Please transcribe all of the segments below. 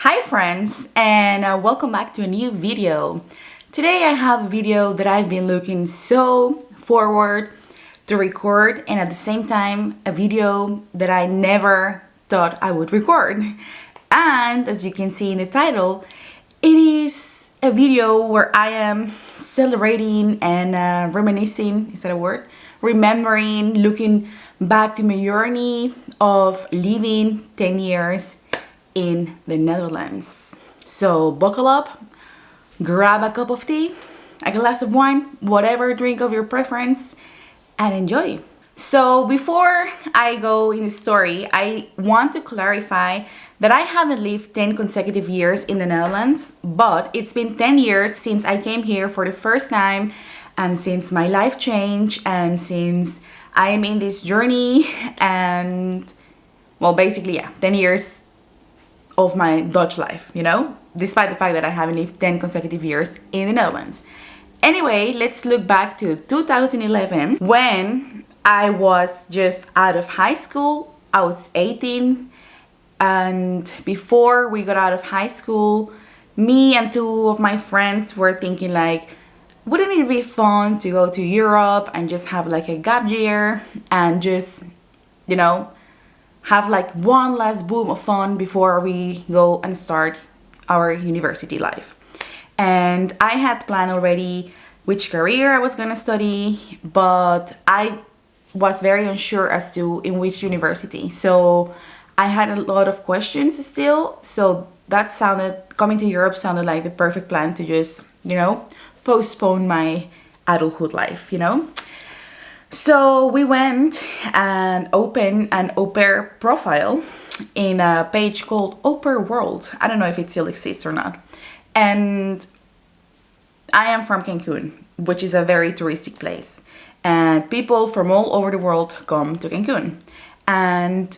Hi friends, and welcome back to a new video. Today I have a video that I've been looking so forward to record, and at the same time a video that I never thought I would record. And as you can see in the title, it is a video where I am celebrating and reminiscing, is that a word? Remembering, looking back to my journey of living 10 years in the Netherlands. So buckle up, grab a cup of tea, a glass of wine, whatever drink of your preference, and enjoy. So before I go in the story, I want to clarify that I haven't lived 10 consecutive years in the Netherlands, but it's been 10 years since I came here for the first time, and since my life changed, and since I am in this journey, and well, basically, yeah, 10 years of my Dutch life, despite the fact that I haven't lived 10 consecutive years in the Netherlands. Anyway, let's look back to 2011 when I was just out of high school. I was 18, and before we got out of high school, me and two of my friends were thinking like, wouldn't it be fun to go to Europe and just have like a gap year and just, have like one last boom of fun before we go and start our university life. And I had planned already which career I was gonna study, but I was very unsure as to in which university. So I had a lot of questions still. So coming to Europe sounded like the perfect plan to just, postpone my adulthood life, So we went and opened an au pair profile in a page called Au Pair World. I don't know if it still exists or not. And I am from Cancun, which is a very touristic place. And people from all over the world come to Cancun. And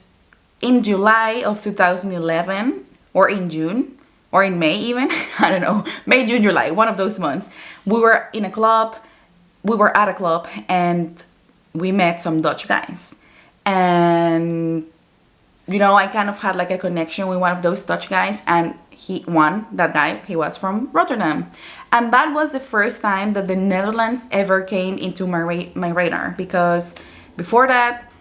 in July of 2011, or in June, or in May even, I don't know, May, June, July, one of those months, we were at a club, and we met some Dutch guys. And, I kind of had like a connection with one of those Dutch guys, and he was from Rotterdam. And that was the first time that the Netherlands ever came into my radar, because before that,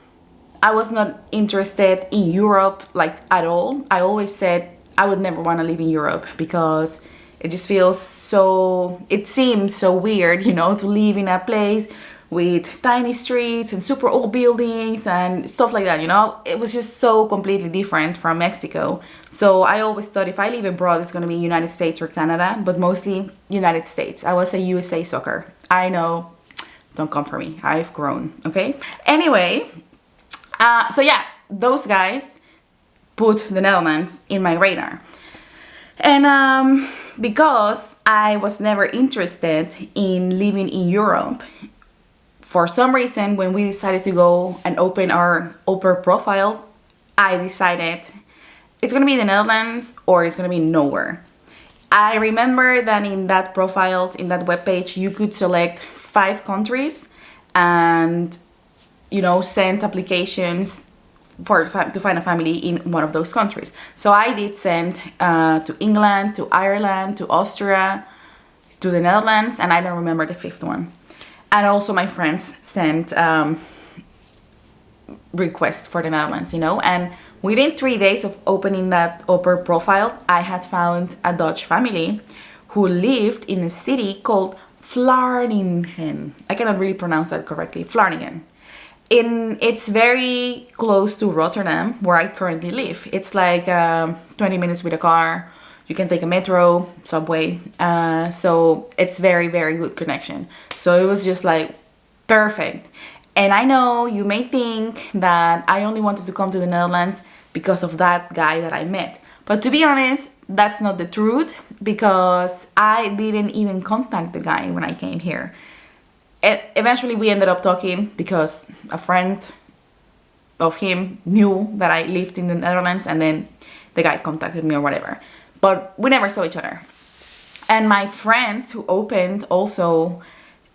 I was not interested in Europe like at all. I always said I would never want to live in Europe because it seems so weird, to live in a place with tiny streets and super old buildings and stuff like that, It was just so completely different from Mexico. So I always thought if I live abroad, it's going to be United States or Canada, but mostly United States. I was a USA soccer. I know, don't come for me. I've grown, okay? Anyway, so yeah, those guys put the Netherlands in my radar. And because I was never interested in living in Europe, for some reason, when we decided to go and open our au pair profile, I decided it's going to be the Netherlands or it's going to be nowhere. I remember that in that profile, in that webpage, you could select 5 countries and, send applications to find a family in one of those countries. So I did send to England, to Ireland, to Austria, to the Netherlands, and I don't remember the 5th one. And also my friends sent requests for the Netherlands, And within 3 days of opening that au pair profile, I had found a Dutch family who lived in a city called Vlaardingen. I cannot really pronounce that correctly. Vlaardingen. It's very close to Rotterdam, where I currently live. It's like 20 minutes with a car. You can take a metro, subway. So it's very, very good connection. So it was just like perfect. And I know you may think that I only wanted to come to the Netherlands because of that guy that I met. But to be honest, that's not the truth, because I didn't even contact the guy when I came here. Eventually we ended up talking because a friend of him knew that I lived in the Netherlands, and then the guy contacted me or whatever. But we never saw each other. And my friends who opened also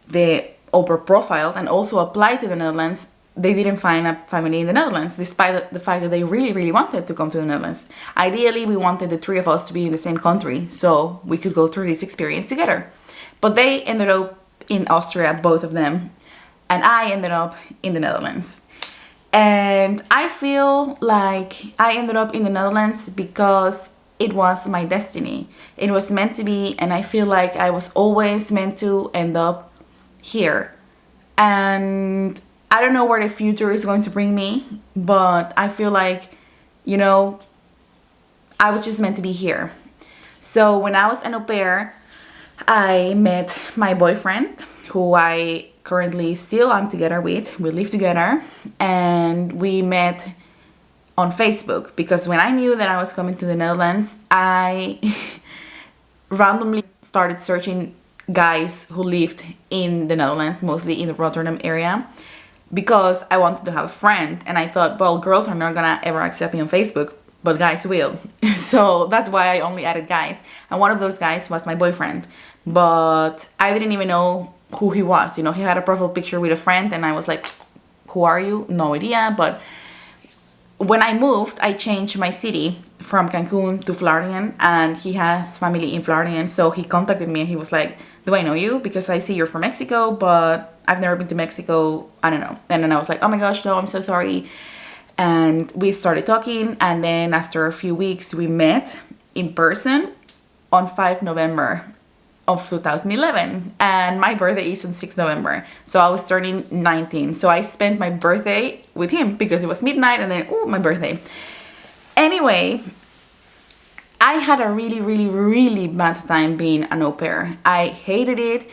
the au pair profile and also applied to the Netherlands, they didn't find a family in the Netherlands, despite the fact that they really, really wanted to come to the Netherlands. Ideally, we wanted the three of us to be in the same country so we could go through this experience together. But they ended up in Austria, both of them, and I ended up in the Netherlands. And I feel like I ended up in the Netherlands because it was my destiny. It was meant to be, and I feel like I was always meant to end up here. And I don't know where the future is going to bring me, but I feel like, you know, I was just meant to be here. So when I was an au pair, I met my boyfriend, who I currently still am together with. We live together, and we met on Facebook because when I knew that I was coming to the Netherlands, I randomly started searching guys who lived in the Netherlands, mostly in the Rotterdam area, because I wanted to have a friend. And I thought, well, girls are not gonna ever accept me on Facebook, but guys will. So that's why I only added guys, and one of those guys was my boyfriend. But I didn't even know who he was. You know, he had a profile picture with a friend, and I was like, who are you? No idea. But when I moved, I changed my city from Cancun to Vlaardingen, and he has family in Vlaardingen. So he contacted me and he was like, do I know you? Because I see you're from Mexico, but I've never been to Mexico. I don't know. And then I was like, oh my gosh, no, I'm so sorry. And we started talking, and then after a few weeks, we met in person on 5 November of 2011, and my birthday is on 6 November, so I was turning 19. So I spent my birthday with him because it was midnight, and then my birthday. Anyway, I had a really, really, really bad time being an au pair. I hated it.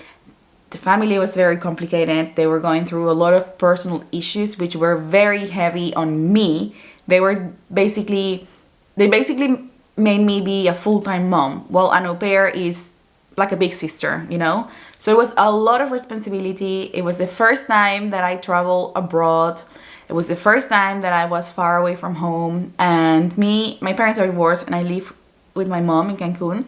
The family was very complicated. They were going through a lot of personal issues which were very heavy on me. They basically made me be a full-time mom. Well, an au pair is like a big sister, you know? So it was a lot of responsibility. It was the first time that I traveled abroad. It was the first time that I was far away from home. And my parents are divorced, and I live with my mom in Cancun.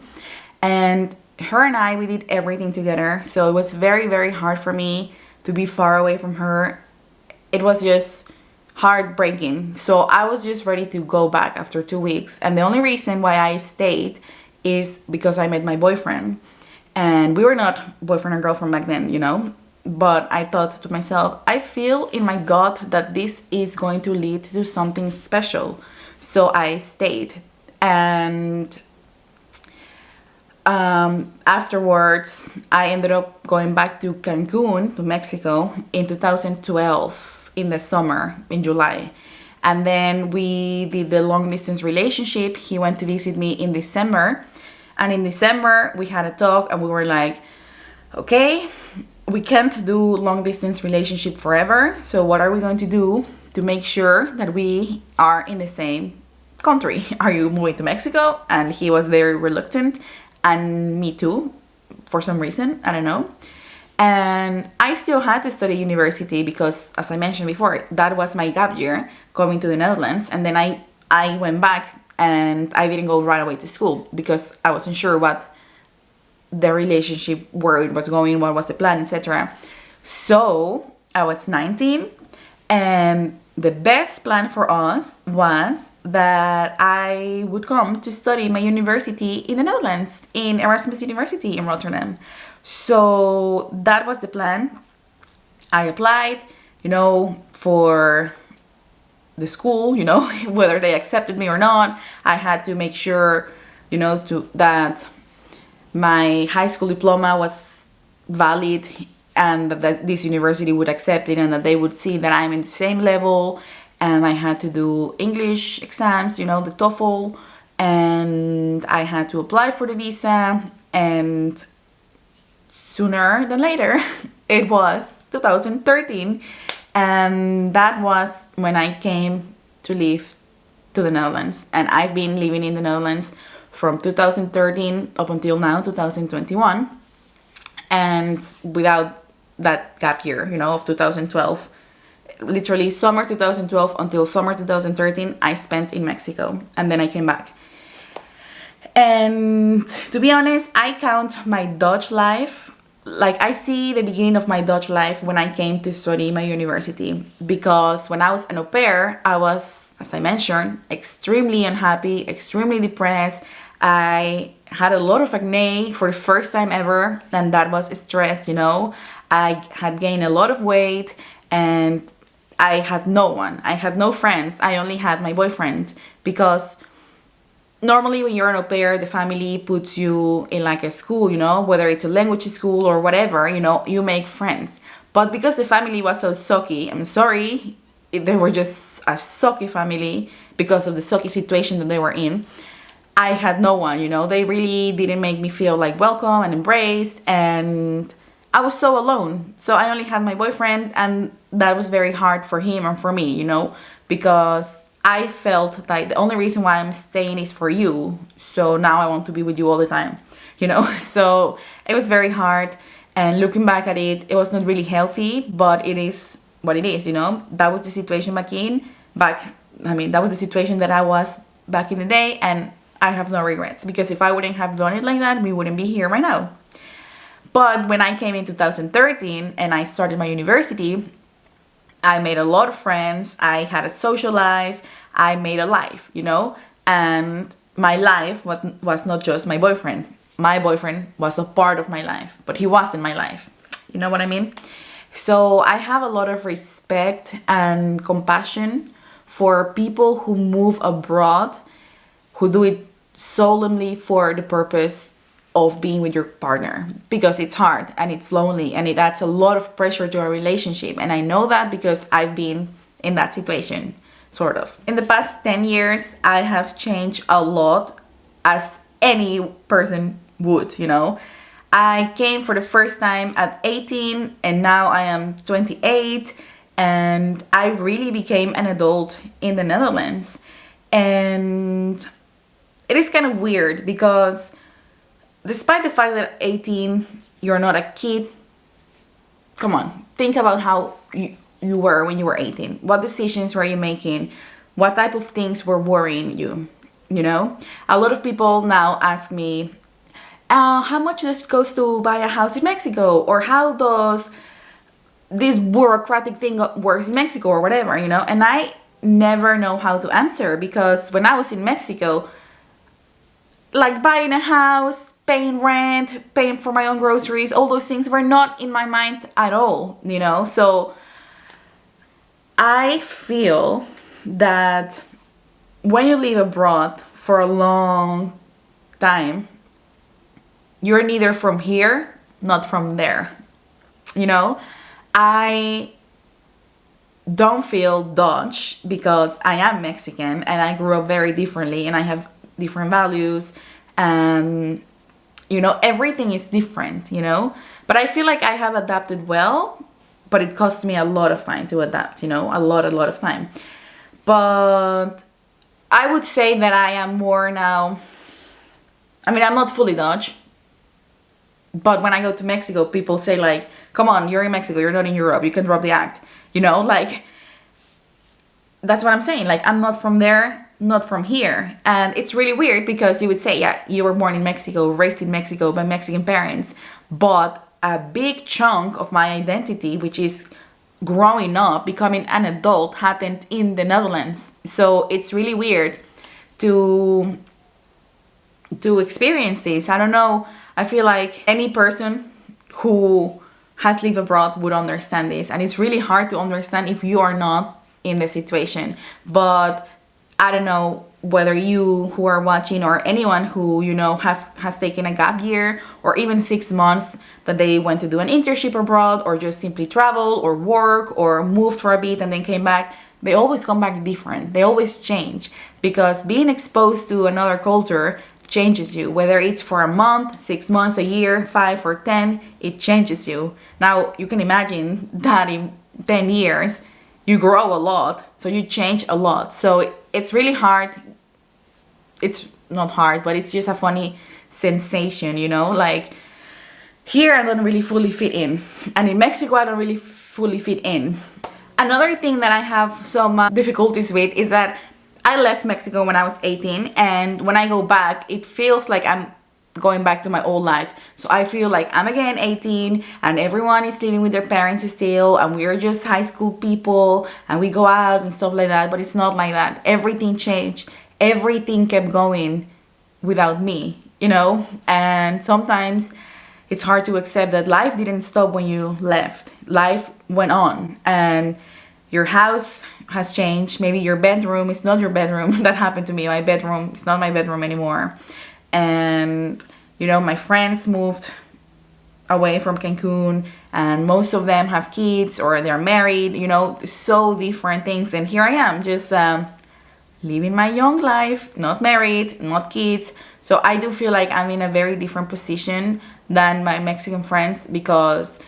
And her and I, we did everything together. So it was very, very hard for me to be far away from her. It was just heartbreaking. So I was just ready to go back after 2 weeks. And the only reason why I stayed is because I met my boyfriend. And we were not boyfriend and girlfriend back then, you know. But I thought to myself, I feel in my gut that this is going to lead to something special. So I stayed. And afterwards, I ended up going back to Cancun, to Mexico, in 2012, in the summer, in July. And then we did the long distance relationship. He went to visit me in December. And in December, we had a talk, and we were like, okay, we can't do long distance relationship forever. So what are we going to do to make sure that we are in the same country? Are you moving to Mexico? And he was very reluctant. And me too, for some reason, I don't know. And I still had to study university because, as I mentioned before, that was my gap year coming to the Netherlands. And then I went back, and I didn't go right away to school because I wasn't sure what the relationship, where it was going, what was the plan, etc. So I was 19, and the best plan for us was that I would come to study my university in the Netherlands, in Erasmus University in Rotterdam. So that was the plan. I applied, you know, for the school, you know, whether they accepted me or not. I had to make sure, you know, that my high school diploma was valid, and that this university would accept it, and that they would see that I'm in the same level. And I had to do English exams, you know, the TOEFL, and I had to apply for the visa. And sooner than later, it was 2013, and that was when I came to live to the Netherlands. And I've been living in the Netherlands from 2013 up until now, 2021, and without that gap year, you know, of 2012. Literally summer 2012 until summer 2013 I spent in Mexico, and then I came back. And to be honest, I count my Dutch life like I see the beginning of my Dutch life when I came to study my university, because when I was an au pair, I was, as I mentioned, extremely unhappy, extremely depressed. I had a lot of acne for the first time ever, and that was stress, you know. I had gained a lot of weight, and I had no one. I had no friends. I only had my boyfriend, because normally when you're an au pair, the family puts you in like a school, you know, whether it's a language school or whatever, you know, you make friends. But because the family was so sucky, I'm sorry, they were just a sucky family because of the sucky situation that they were in. I had no one, you know, they really didn't make me feel like welcome and embraced, and I was so alone. So I only had my boyfriend, and that was very hard for him and for me, you know, because I felt like the only reason why I'm staying is for you. So now I want to be with you all the time, you know. So it was very hard. And looking back at it, it was not really healthy, but it is what it is, you know. That was the situation that was the situation that I was back in the day, and I have no regrets, because if I wouldn't have done it like that, we wouldn't be here right now. But when I came in 2013 and I started my university, I made a lot of friends, I had a social life, I made a life, you know, and my life was not just my boyfriend. My boyfriend was a part of my life, but he wasn't my life. You know what I mean? So I have a lot of respect and compassion for people who move abroad, who do it solely for the purpose of being with your partner, because it's hard and it's lonely and it adds a lot of pressure to a relationship. And I know that because I've been in that situation, sort of. In the past 10 years, I have changed a lot, as any person would, you know. I came for the first time at 18 and now I am 28, and I really became an adult in the Netherlands. And it is kind of weird because despite the fact that 18, you're not a kid, come on, think about how you were when you were 18. What decisions were you making? What type of things were worrying you? You know? A lot of people now ask me, how much does it cost to buy a house in Mexico? Or how does this bureaucratic thing works in Mexico, or whatever, you know? And I never know how to answer, because when I was in Mexico, like buying a house, paying rent, paying for my own groceries, all those things were not in my mind at all, you know? So I feel that when you live abroad for a long time, you're neither from here, not from there, you know? I don't feel Dutch because I am Mexican and I grew up very differently and I have different values, and you know, everything is different, you know. But I feel like I have adapted well, but it costs me a lot of time to adapt, you know, a lot of time. But I would say that I am more now, I mean, I'm not fully Dutch, but when I go to Mexico, people say like, come on, you're in Mexico, you're not in Europe, you can drop the act, you know, like, that's what I'm saying. Like, I'm not from there, not from here. And it's really weird because you would say, yeah, you were born in Mexico, raised in Mexico by Mexican parents, but a big chunk of my identity, which is growing up, becoming an adult, happened in the Netherlands. So it's really weird to experience this. I don't know. I feel like any person who has lived abroad would understand this, and it's really hard to understand if you are not in the situation. But I don't know whether you who are watching, or anyone who, you know, has taken a gap year, or even 6 months that they went to do an internship abroad, or just simply travel or work or moved for a bit and then came back, they always come back different. They always change, because being exposed to another culture changes you, whether it's for a month, 6 months, a year, 5 or 10, it changes you. Now you can imagine that in 10 years you grow a lot, so you change a lot. So it's really hard. It's not hard, but it's just a funny sensation, you know, like here I don't really fully fit in, and in Mexico I don't really fully fit in. Another thing that I have some difficulties with is that I left Mexico when I was 18, and when I go back, it feels like I'm going back to my old life. So I feel like I'm again 18 and everyone is living with their parents still, and we're just high school people and we go out and stuff like that. But it's not like that. Everything changed. Everything kept going without me, you know? And sometimes it's hard to accept that life didn't stop when you left. Life went on, and your house has changed. Maybe your bedroom is not your bedroom. That happened to me. My bedroom is not my bedroom anymore. And, you know, my friends moved away from Cancun, and most of them have kids or they're married, you know, so different things. And here I am, just living my young life, not married, not kids. So I do feel like I'm in a very different position than my Mexican friends because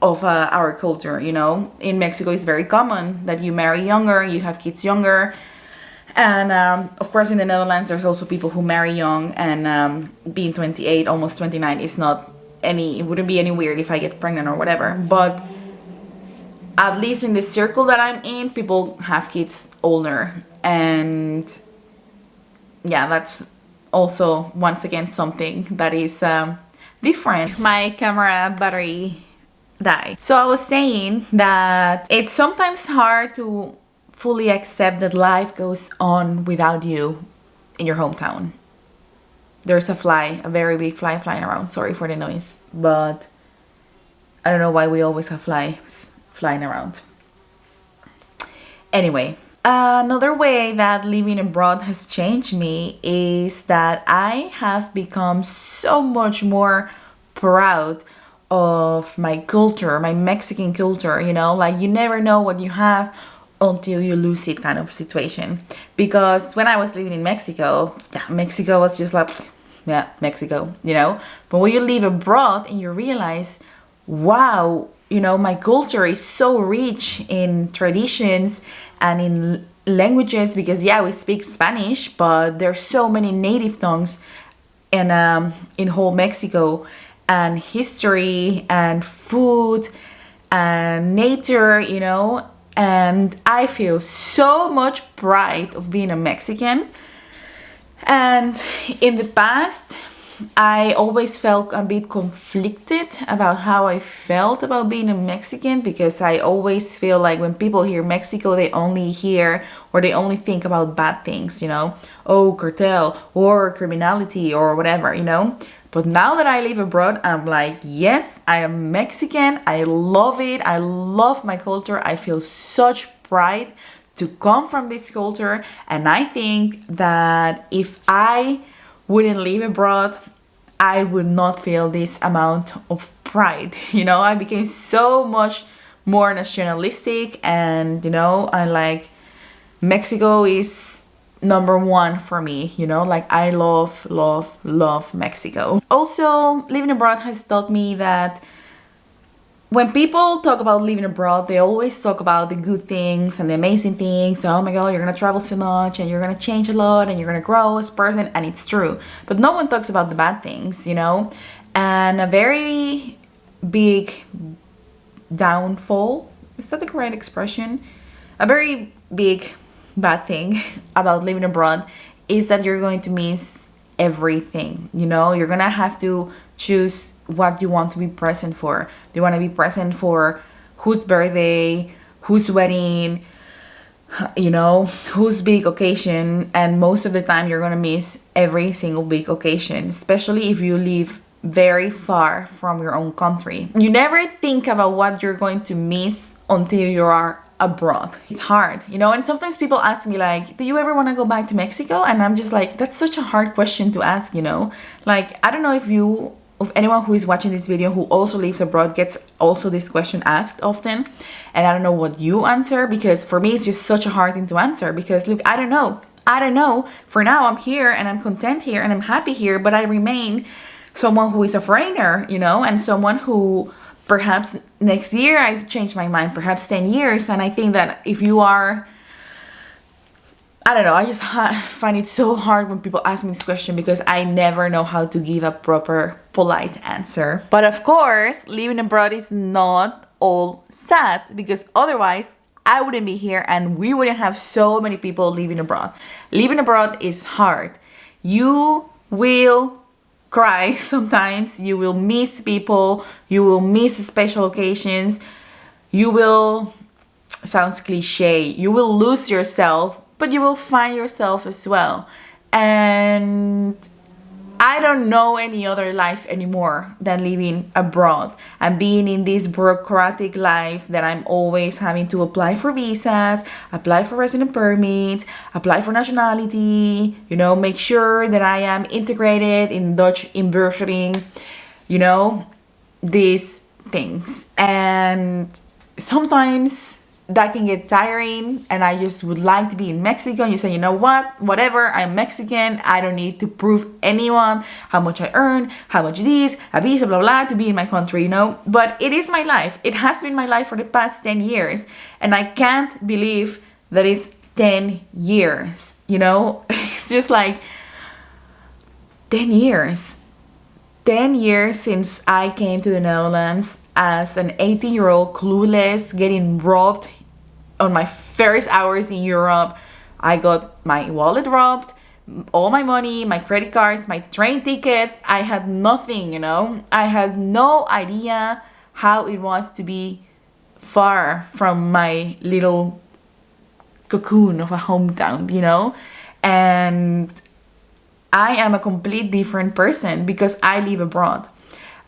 of our culture, you know. In Mexico, it's very common that you marry younger, you have kids younger. And of course, in the Netherlands, there's also people who marry young, and being 28, almost 29 is not any, it wouldn't be any weird if I get pregnant or whatever. But at least in the circle that I'm in, people have kids older. And yeah, that's also, once again, something that is different. My camera battery died. So I was saying that it's sometimes hard to fully accept that life goes on without you in your hometown. There's a fly, a very big fly flying around. Sorry for the noise, but I don't know why we always have flies flying around. Anyway, another way that living abroad has changed me is that I have become so much more proud of my culture, my Mexican culture, you know, like you never know what you have until you lose it kind of situation. Because when I was living in Mexico, yeah, Mexico was just like, yeah, Mexico, you know. But when you live abroad and you realize, wow, you know, my culture is so rich in traditions and in languages, because yeah, we speak Spanish, but there's so many native tongues in whole Mexico, and history and food and nature, you know. And I feel so much pride of being a Mexican. And in the past, I always felt a bit conflicted about how I felt about being a Mexican, because I always feel like when people hear Mexico, they only hear or they only think about bad things, you know, oh, cartel or criminality or whatever, you know. But now that I live abroad, I'm like, yes, I am Mexican. I love it. I love my culture. I feel such pride to come from this culture. And I think that if I wouldn't live abroad, I would not feel this amount of pride. You know, I became so much more nationalistic, and, you know, I like Mexico is number one for me, you know, like I love Mexico. Also, living abroad has taught me that when people talk about living abroad, they always talk about the good things and the amazing things. Oh my god, you're gonna travel so much and you're gonna change a lot and you're gonna grow as a person, and it's true. But no one talks about the bad things, you know. And a very big downfall, is that the correct expression? A very big bad thing about living abroad is that you're going to miss everything, you know. You're gonna have to choose what you want to be present for. Do you want to be present for whose birthday, whose wedding, you know, whose big occasion? And most of the time you're gonna miss every single big occasion, especially if you live very far from your own country. You never think about what you're going to miss until you are abroad. It's hard, you know. And sometimes people ask me like, do you ever want to go back to Mexico? And I'm just like, that's such a hard question to ask, you know. Like, I don't know if anyone who is watching this video who also lives abroad gets also this question asked often, and I don't know what you answer, because for me it's just such a hard thing to answer, because look, I don't know. For now I'm here and I'm content here and I'm happy here, but I remain someone who is a foreigner, you know, and someone who perhaps next year I've changed my mind, perhaps 10 years. And I think that if you are, I don't know, I just find it so hard when people ask me this question, because I never know how to give a proper, polite answer. But of course, living abroad is not all sad, because otherwise I wouldn't be here and we wouldn't have so many people living abroad. Living abroad is hard. You will cry sometimes, you will miss people, you will miss special occasions, you will, sounds cliche, you will lose yourself, but you will find yourself as well. And I don't know any other life anymore than living abroad and being in this bureaucratic life that I'm always having to apply for visas, apply for resident permits, apply for nationality, you know, make sure that I am integrated in Dutch inburgering, you know, these things. And sometimes that can get tiring, and I just would like to be in Mexico and you say, you know what, whatever, I'm Mexican, I don't need to prove anyone how much I earn, how much this, a visa, blah blah, to be in my country, you know. But it is my life, it has been my life for the past 10 years, and I can't believe that it's 10 years, you know. It's just like 10 years 10 years since I came to the Netherlands as an 18-year-old, clueless, getting robbed on my first hours in Europe. I got my wallet robbed, all my money, my credit cards, my train ticket. I had nothing, you know. I had no idea how it was to be far from my little cocoon of a hometown, you know. And I am a complete different person because I live abroad.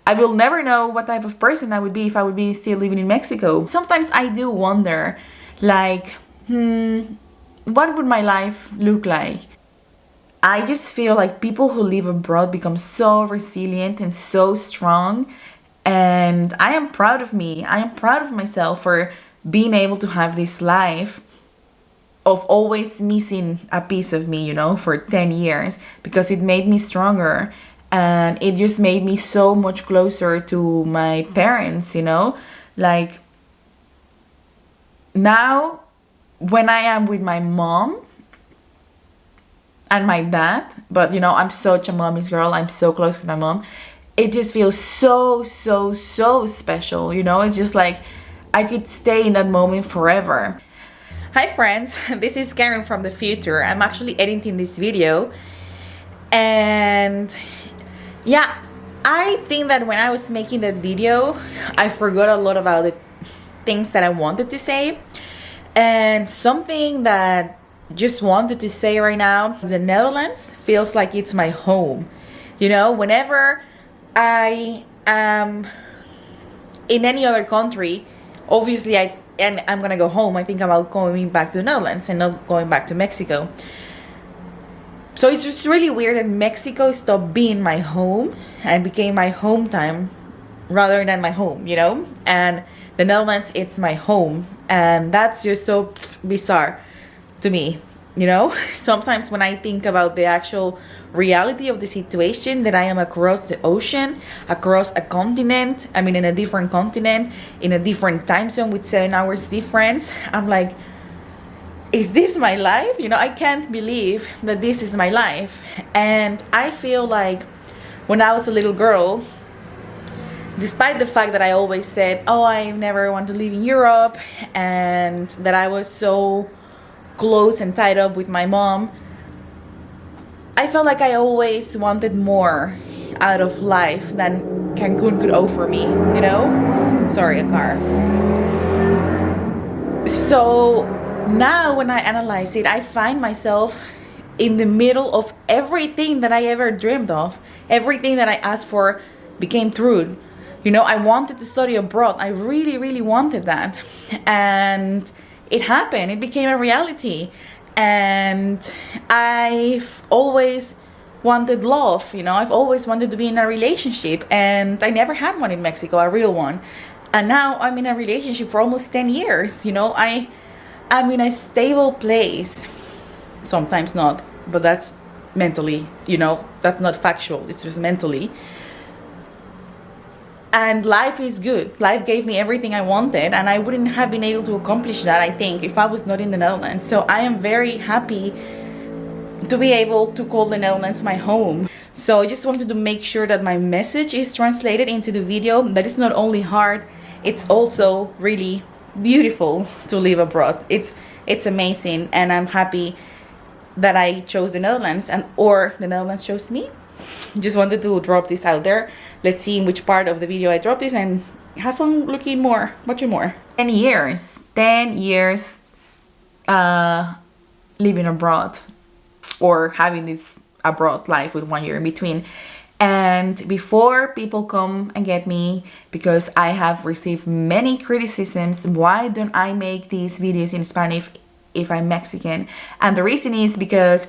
I will never know what type of person I would be if I would be still living in Mexico. Sometimes I do wonder, like, what would my life look like? I just feel like people who live abroad become so resilient and so strong. And I am proud of me. I am proud of myself for being able to have this life of always missing a piece of me, you know, for 10 years, because it made me stronger. And it just made me so much closer to my parents, you know. Like, now when I am with my mom and my dad, but you know, I'm such a mommy's girl, I'm so close with my mom, it just feels so special, you know. It's just like I could stay in that moment forever. Hi friends, this is Karen from the future. I'm actually editing this video, and yeah, I think that when I was making that video, I forgot a lot about the things that I wanted to say. And something that just wanted to say right now, the Netherlands feels like it's my home. You know, whenever I am in any other country, obviously I'm gonna go home, I think about going back to the Netherlands and not going back to Mexico. So it's just really weird that Mexico stopped being my home and became my hometown rather than my home, you know? And the Netherlands, it's my home. And that's just so bizarre to me, you know? Sometimes when I think about the actual reality of the situation, that I am across the ocean, across a continent, I mean in a different continent, in a different time zone with 7 hours difference, I'm like, is this my life? You know, I can't believe that this is my life. And I feel like when I was a little girl, despite the fact that I always said, oh, I never want to live in Europe, and that I was so close and tied up with my mom, I felt like I always wanted more out of life than Cancun could offer me, you know? Sorry, a car. So now when I analyze it, I find myself in the middle of everything that I ever dreamed of. Everything that I asked for became true. You know, I wanted to study abroad. I really wanted that. And it happened. It became a reality. And I've always wanted love, you know. I've always wanted to be in a relationship. And I never had one in Mexico, a real one. And now I'm in a relationship for almost 10 years, you know. I'm in a stable place. Sometimes not, but that's mentally, you know, that's not factual, it's just mentally. And life is good. Life gave me everything I wanted, and I wouldn't have been able to accomplish that, I think, if I was not in the Netherlands. So I am very happy to be able to call the Netherlands my home. So I just wanted to make sure that my message is translated into the video, that it's not only hard, it's also really beautiful to live abroad. It's amazing, and I'm happy that I chose the Netherlands, or the Netherlands chose me. just wanted to drop this out there. Let's see in which part of the video I drop this and have fun looking more, watching more. 10 years. 10 years living abroad, or having this abroad life with 1 year in between. And before people come and get me, because I have received many criticisms, why don't I make these videos in Spanish if I'm Mexican? And the reason is because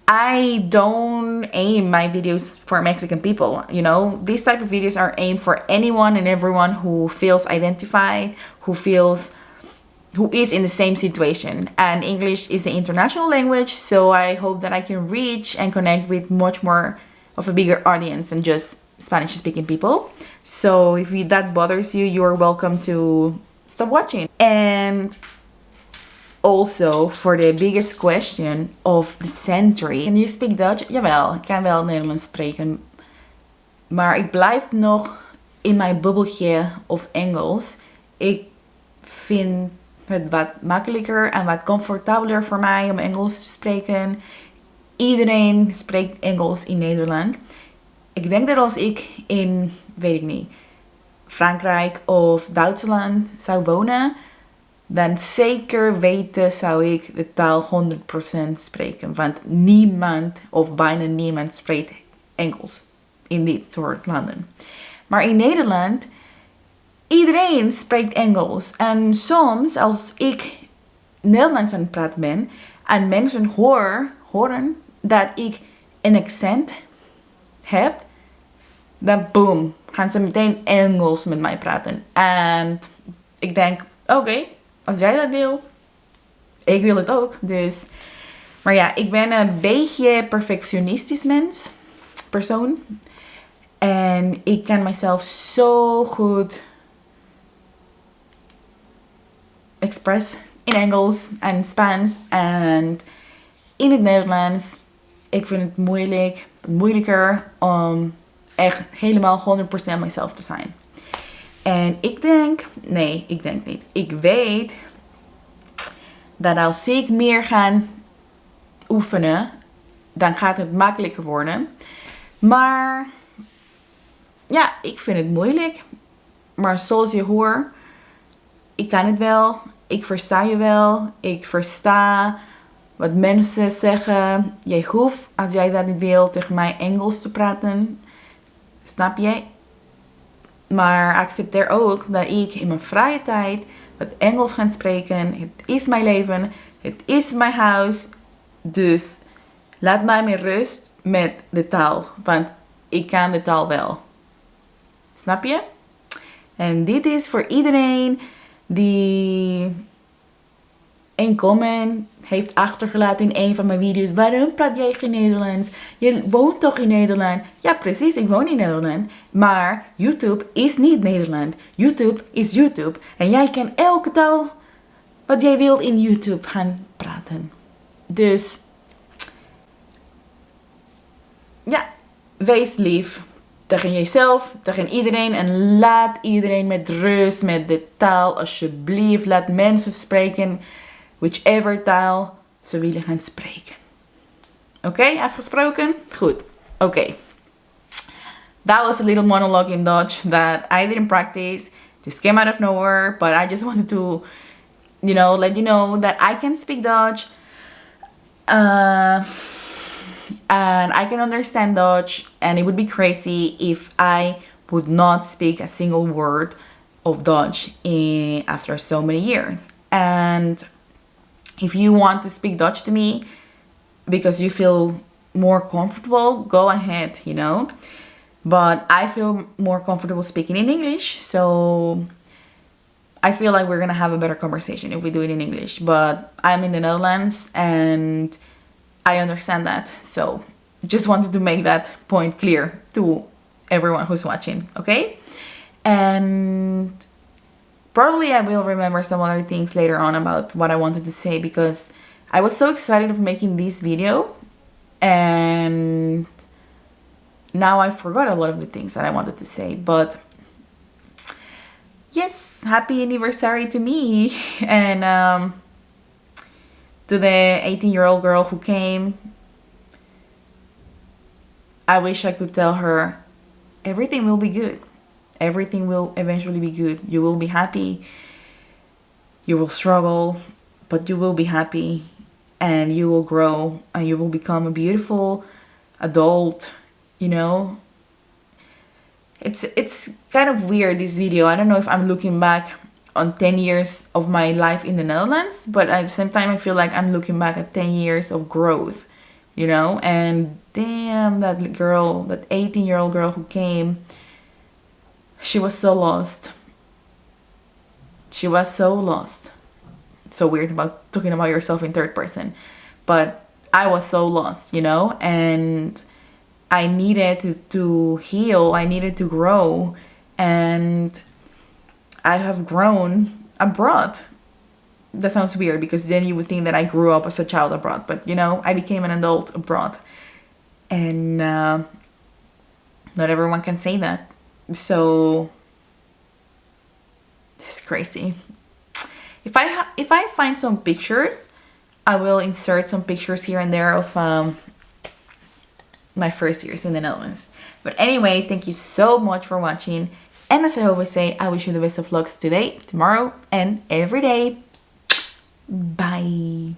I don't aim my videos for Mexican people. You know, these type of videos are aimed for anyone and everyone who feels identified, who is in the same situation. And English is the international language, so I hope that I can reach and connect with much more of a bigger audience than just Spanish speaking people. So if that bothers you, you're welcome to stop watching. And also, for the biggest question of the century. Can you speak Dutch? Jawel, ik kan wel Nederlands spreken. Maar ik blijf nog in mijn bubbeltje of Engels. Ik vind het wat makkelijker en wat comfortabeler voor mij om Engels te spreken. Iedereen spreekt Engels in Nederland. Ik denk dat als ik in, weet ik niet, Frankrijk of Duitsland zou wonen, dan zeker weten zou ik de taal 100% spreken. Want niemand of bijna niemand spreekt Engels in dit soort landen. Maar in Nederland, iedereen spreekt Engels. En soms, als ik Nederlands aan het praten ben en mensen horen dat ik een accent heb, dan boom, gaan ze meteen Engels met mij praten. En ik denk, oké, als jij dat wil, ik wil het ook. Dus, maar ja, ik ben een beetje perfectionistisch persoon. En ik kan mezelf zo goed express in Engels en Spaans en in het Nederlands. Ik vind het moeilijker om echt helemaal 100% mezelf te zijn. En ik denk niet. Ik weet dat als ik meer ga oefenen, dan gaat het makkelijker worden. Maar ja, ik vind het moeilijk. Maar zoals je hoort, ik kan het wel. Ik versta je wel. Ik versta wat mensen zeggen. Jij hoeft, als jij dat niet wil, tegen mij Engels te praten. Snap je? Maar accepteer ook dat ik in mijn vrije tijd wat Engels ga spreken. Het is mijn leven. Het is mijn huis. Dus laat mij met rust met de taal. Want ik kan de taal wel. Snap je? En dit is voor iedereen die een comment heeft achtergelaten in een van mijn video's. Waarom praat jij geen Nederlands? Je woont toch in Nederland? Ja, precies, ik woon in Nederland. Maar YouTube is niet Nederland. YouTube is YouTube. En jij kan elke taal wat jij wilt in YouTube gaan praten. Dus ja, wees lief tegen jezelf, tegen iedereen. En laat iedereen met rust, met de taal, alsjeblieft. Laat mensen spreken, whichever taal ze willen gaan spreken. Oké, afgesproken? Goed. Oké. That was a little monologue in Dutch that I didn't practice. Just came out of nowhere. But I just wanted to, let you know that I can speak Dutch. And I can understand Dutch. And it would be crazy if I would not speak a single word of Dutch after so many years. And if you want to speak Dutch to me because you feel more comfortable, go ahead, But I feel more comfortable speaking in English, so I feel like we're gonna have a better conversation if we do it in English. But I'm in the Netherlands and I understand that, so just wanted to make that point clear to everyone who's watching, okay? And probably I will remember some other things later on about what I wanted to say, because I was so excited of making this video and now I forgot a lot of the things that I wanted to say. But yes, happy anniversary to me and to the 18-year-old girl who came. I wish I could tell her everything will be good. Everything will eventually be good. You will be happy. You will struggle, but you will be happy, and you will grow, and you will become a beautiful adult, you know. It's kind of weird, this video. I don't know if I'm looking back on 10 years of my life in the Netherlands, but at the same time I feel like I'm looking back at 10 years of growth, you know. And damn, that girl, that 18-year-old girl who came, she was so lost. She was so lost. So weird about talking about yourself in third person, but I was so lost, you know. And I needed to heal, I needed to grow, and I have grown abroad. That sounds weird, because then you would think that I grew up as a child abroad, but you know, I became an adult abroad, and not everyone can say that. So it's crazy. If I find some pictures, I will insert some pictures here and there of my first years in the Netherlands. But anyway, thank you so much for watching. And as I always say, I wish you the best of lucks today, tomorrow, and every day. Bye.